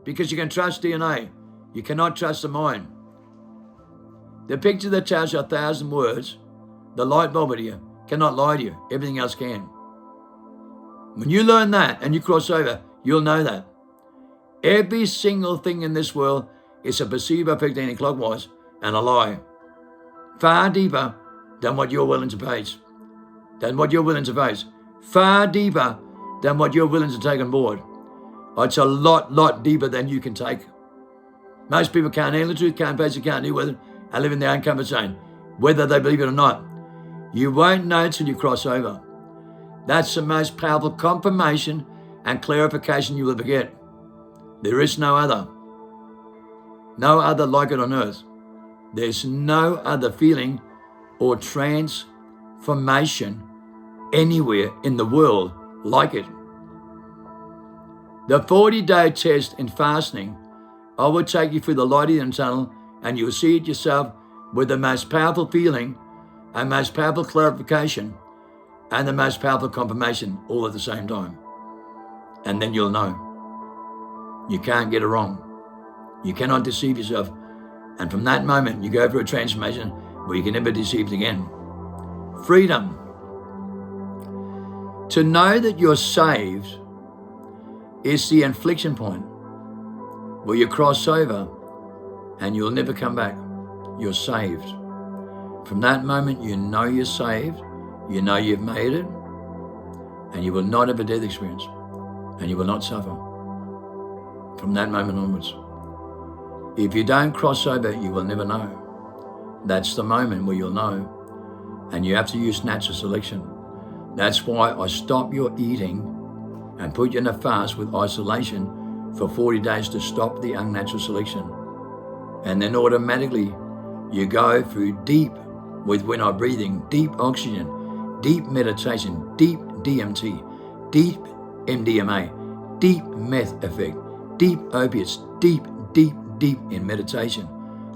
because you can trust DNA. You cannot trust the mind. The picture that tells you 1,000 words, the light bulb here, cannot lie to you. Everything else can. When you learn that and you cross over, you'll know that. Every single thing in this world is a placebo effect anti-clockwise and a lie. Far deeper than what you're willing to face. Far deeper than what you're willing to take on board. It's a lot deeper than you can take. Most people can't handle the truth, can't face it, can't deal with it, and live in their own comfort zone, whether they believe it or not. You won't know till you cross over. That's the most powerful confirmation and clarification you will ever get. There is no other. No other like it on earth. There's no other feeling or transformation anywhere in the world like it. The 40-day test in fasting, I will take you through the light in the tunnel and you'll see it yourself with the most powerful feeling and most powerful clarification and the most powerful confirmation all at the same time. And then you'll know. You can't get it wrong. You cannot deceive yourself. And from that moment, you go through a transformation where you can never be deceived again. Freedom. To know that you're saved is the inflection point where you cross over and you'll never come back. You're saved. From that moment, you know you're saved, you know you've made it, and you will not have a death experience, and you will not suffer from that moment onwards. If you don't cross over, you will never know. That's the moment where you'll know, and you have to use natural selection. That's why I stop your eating and put you in a fast with isolation for 40 days to stop the unnatural selection. And then automatically you go through deep with when I'm breathing, deep oxygen, deep meditation, deep DMT, deep MDMA, deep meth effect, deep opiates, deep in meditation.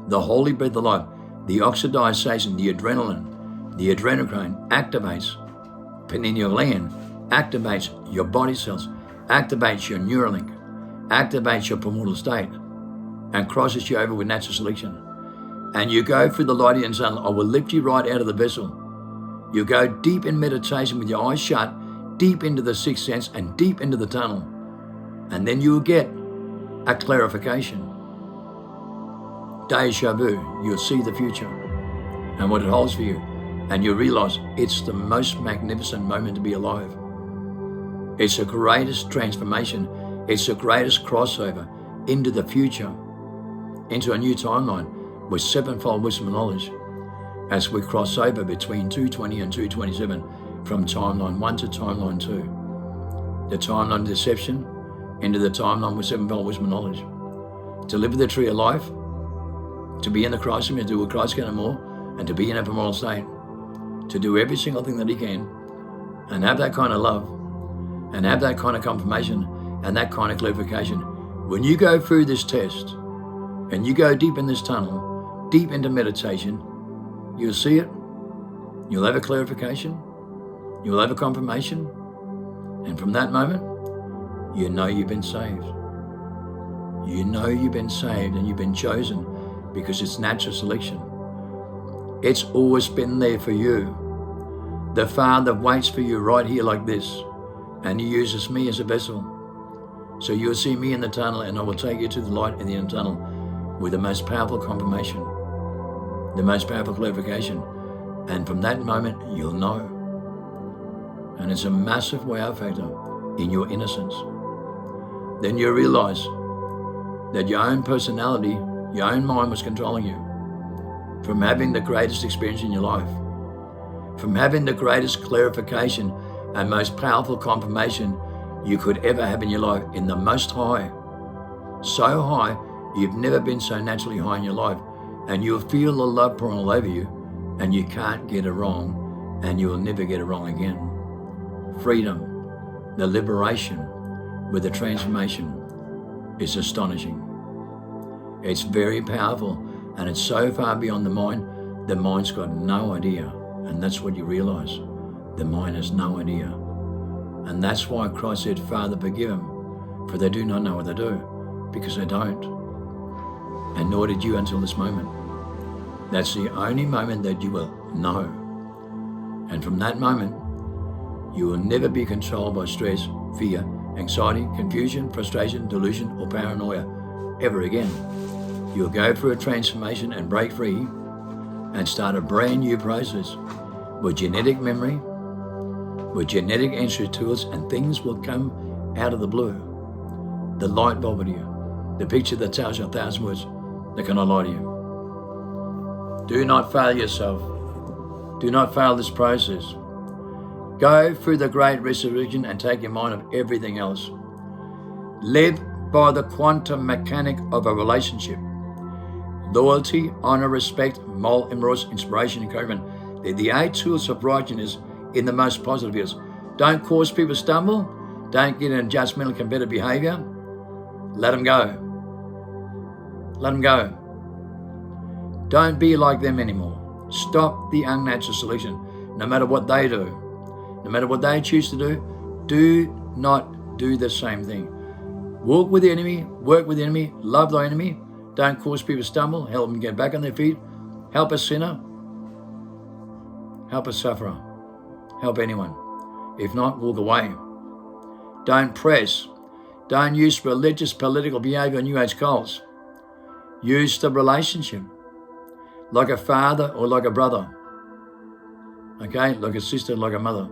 The holy breath of life, the oxidization, the adrenaline, the adrenochrome activates pineal gland, activates your body cells, activates your Neuralink, activates your primordial state, and crosses you over with natural selection. And you go through the light and sun. I will lift you right out of the vessel. You go deep in meditation with your eyes shut, deep into the sixth sense and deep into the tunnel. And then you will get a clarification. Deja vu. You'll see the future and what it holds for you. And you realize it's the most magnificent moment to be alive. It's the greatest transformation. It's the greatest crossover into the future, into a new timeline with sevenfold wisdom and knowledge as we cross over between 220 and 227 from timeline 1 to timeline 2. The timeline of deception into the timeline with sevenfold wisdom and knowledge. To live with the tree of life, to be in the Christ and to do what Christ can and more, and to be in a primordial state, to do every single thing that he can, and have that kind of love, and have that kind of confirmation, and that kind of clarification. When you go through this test, and you go deep in this tunnel, deep into meditation, you'll see it, you'll have a clarification, you'll have a confirmation, and from that moment, you know you've been saved. You know you've been saved and you've been chosen because it's natural selection. It's always been there for you. The Father waits for you right here like this, and he uses me as a vessel. So you'll see me in the tunnel, and I will take you to the light in the inner tunnel with the most powerful confirmation, the most powerful clarification. And from that moment, you'll know. And it's a massive wow factor in your innocence. Then you realize that your own personality, your own mind was controlling you from having the greatest experience in your life, from having the greatest clarification and most powerful confirmation you could ever have in your life, in the most high. So high, you've never been so naturally high in your life, and you'll feel the love pouring all over you, and you can't get it wrong, and you will never get it wrong again. Freedom, the liberation with the transformation is astonishing. It's very powerful, and it's so far beyond the mind's got no idea, and that's what you realize. The mind has no idea. And that's why Christ said, Father, forgive them, for they do not know what they do, because they don't. And nor did you until this moment. That's the only moment that you will know. And from that moment, you will never be controlled by stress, fear, anxiety, confusion, frustration, delusion, or paranoia ever again. You'll go through a transformation and break free and start a brand new process with genetic memory, with genetic entry tools, and things will come out of the blue. The light bulb to you, the picture that tells you 1,000 words that cannot lie to you. Do not fail yourself. Do not fail this process. Go through the great resurrection and take your mind off everything else. Live by the quantum mechanic of a relationship. Loyalty, honor, respect, moral, remorse, inspiration, encouragement. They're the 8 tools of righteousness in the most positive fields. Don't cause people to stumble. Don't get in judgmental competitive behavior. Let them go. Let them go. Don't be like them anymore. Stop the unnatural selection. No matter what they do, no matter what they choose to do not do the same thing. Walk with the enemy, work with the enemy, love the enemy. Don't cause people to stumble. Help them get back on their feet. Help a sinner. Help a sufferer. Help anyone. If not, walk away. Don't press. Don't use religious, political behavior, New Age cults. Use the relationship like a father or like a brother. Okay, like a sister, like a mother.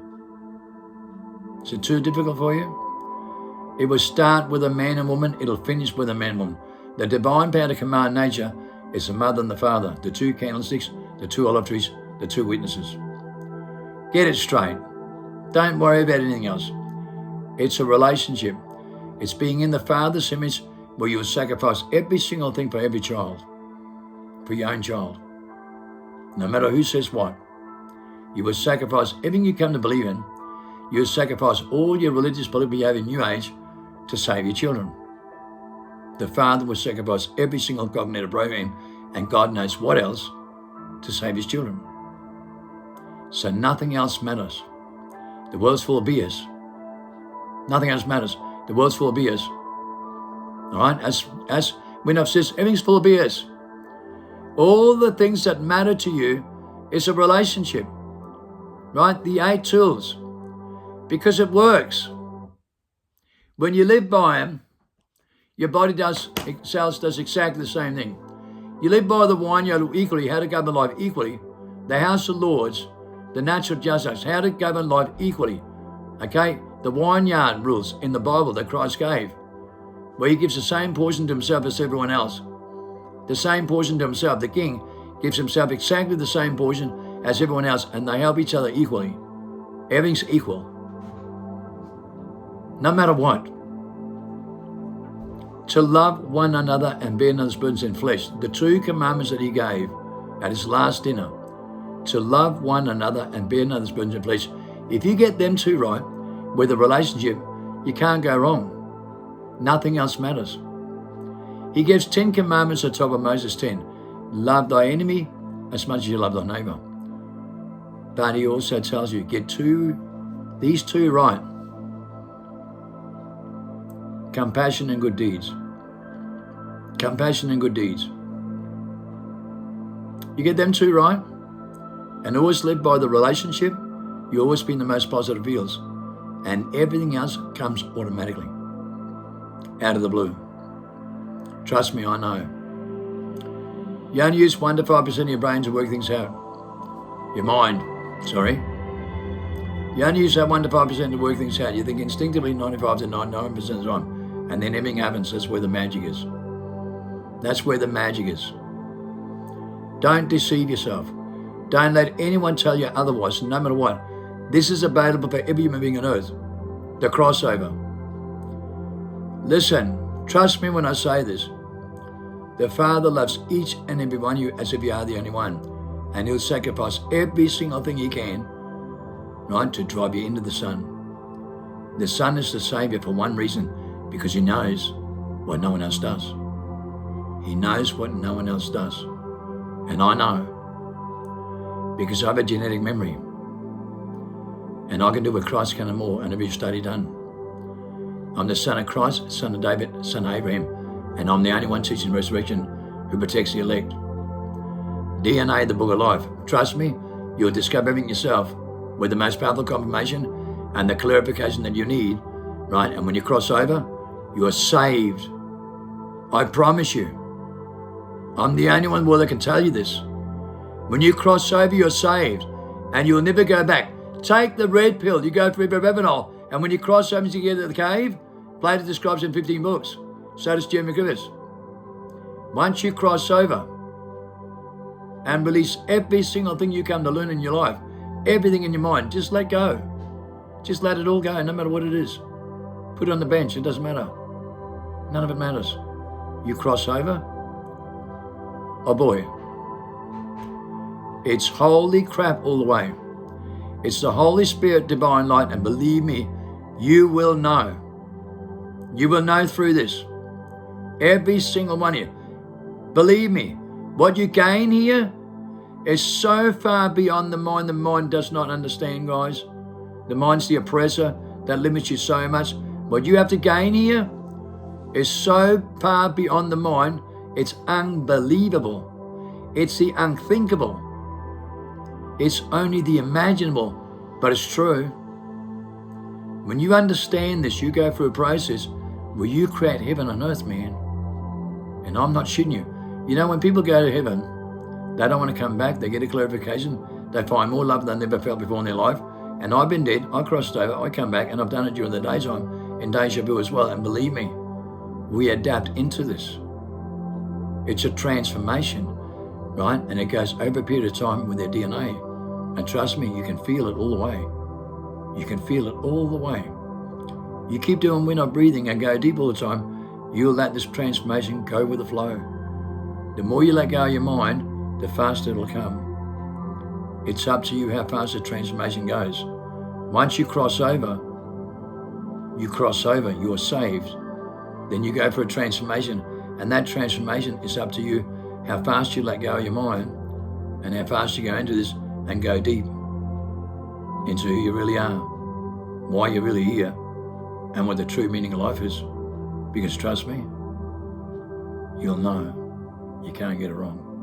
Is it too difficult for you? It will start with a man and woman. It'll finish with a man and woman. The divine power to command nature is the mother and the father, the 2 candlesticks, the 2 olive trees, the 2 witnesses. Get it straight. Don't worry about anything else. It's a relationship. It's being in the Father's image where you will sacrifice every single thing for every child, for your own child. No matter who says what. You will sacrifice everything you come to believe in. You will sacrifice all your religious, political behavior, New Age, to save your children. The Father will sacrifice every single cognitive program, and God knows what else, to save his children. So nothing else matters. The world's full of BS. Nothing else matters. The world's full of BS. All right? As Winhoff says, everything's full of BS. All the things that matter to you is a relationship. Right? The 8 tools. Because it works. When you live by them, your body cells does exactly the same thing. You live by the wine, you equally, how to govern life equally. The House of Lords, the natural justice, how to govern life equally. Okay? The vineyard rules in the Bible that Christ gave, where he gives the same portion to himself as everyone else. The same portion to himself. The king gives himself exactly the same portion as everyone else, and they help each other equally. Everything's equal. No matter what. To love one another and bear another's burdens in flesh. The 2 commandments that he gave at his last dinner. To love one another and bear another's burdens in flesh. If you get them 2 right, with a relationship, you can't go wrong. Nothing else matters. He gives 10 commandments on top of Moses' 10. Love thy enemy as much as you love thy neighbor. But he also tells you, get these 2 right. Compassion and good deeds. Compassion and good deeds. You get them 2 right, and always live by the relationship, you always be in the most positive feels. And everything else comes automatically. Out of the blue. Trust me, I know. You only use 1 to 5% of your brain to work things out. Your mind, sorry. You only use that 1 to 5% to work things out. You think instinctively 95 to 99% of the time. And then everything happens. That's where the magic is. That's where the magic is. Don't deceive yourself. Don't let anyone tell you otherwise, no matter what. This is available for every human being on earth. The crossover. Listen, trust me when I say this. The Father loves each and every one of you as if you are the only one. And he'll sacrifice every single thing he can, right, to drive you into the Son. The Son is the Savior for one reason, because he knows what no one else does. He knows what no one else does. And I know, because I have a genetic memory. And I can do what Christ can and more, and every study done. I'm the son of Christ, son of David, son of Abraham, and I'm the only one teaching resurrection who protects the elect. DNA, the book of life. Trust me, you'll discover everything yourself with the most powerful confirmation and the clarification that you need, right? And when you cross over, you are saved. I promise you. I'm the only one in the world that can tell you this. When you cross over, you're saved, and you'll never go back. Take the red pill, you go for Reborn, and when you cross over to get to the cave, Plato describes in 15 books. So does Jeremy Griffiths. Once you cross over and release every single thing you come to learn in your life, everything in your mind, just let go. Just let it all go, no matter what it is. Put it on the bench, it doesn't matter. None of it matters. You cross over, oh boy, it's holy crap all the way. It's the Holy Spirit, divine light, and believe me, you will know. You will know through this. Every single one of you. Believe me, what you gain here is so far beyond the mind. The mind does not understand, guys. The mind's the oppressor that limits you so much. What you have to gain here is so far beyond the mind, it's unbelievable. It's the unthinkable. It's only the imaginable, but it's true. When you understand this, you go through a process where you create heaven on earth, man. And I'm not shitting you. You know, when people go to heaven, they don't want to come back. They get a clarification. They find more love than they never felt before in their life. And I've been dead. I crossed over. I come back, and I've done it during the daytime in deja vu as well. And believe me, we adapt into this. It's a transformation, right? And it goes over a period of time with their DNA. And trust me, you can feel it all the way. You can feel it all the way. You keep doing We're Not Breathing and go deep all the time, you'll let this transformation go with the flow. The more you let go of your mind, the faster it'll come. It's up to you how fast the transformation goes. Once you cross over, you're saved. Then you go for a transformation, and that transformation is up to you how fast you let go of your mind and how fast you go into this and go deep into who you really are, why you're really here, and what the true meaning of life is. Because trust me, you'll know you can't get it wrong.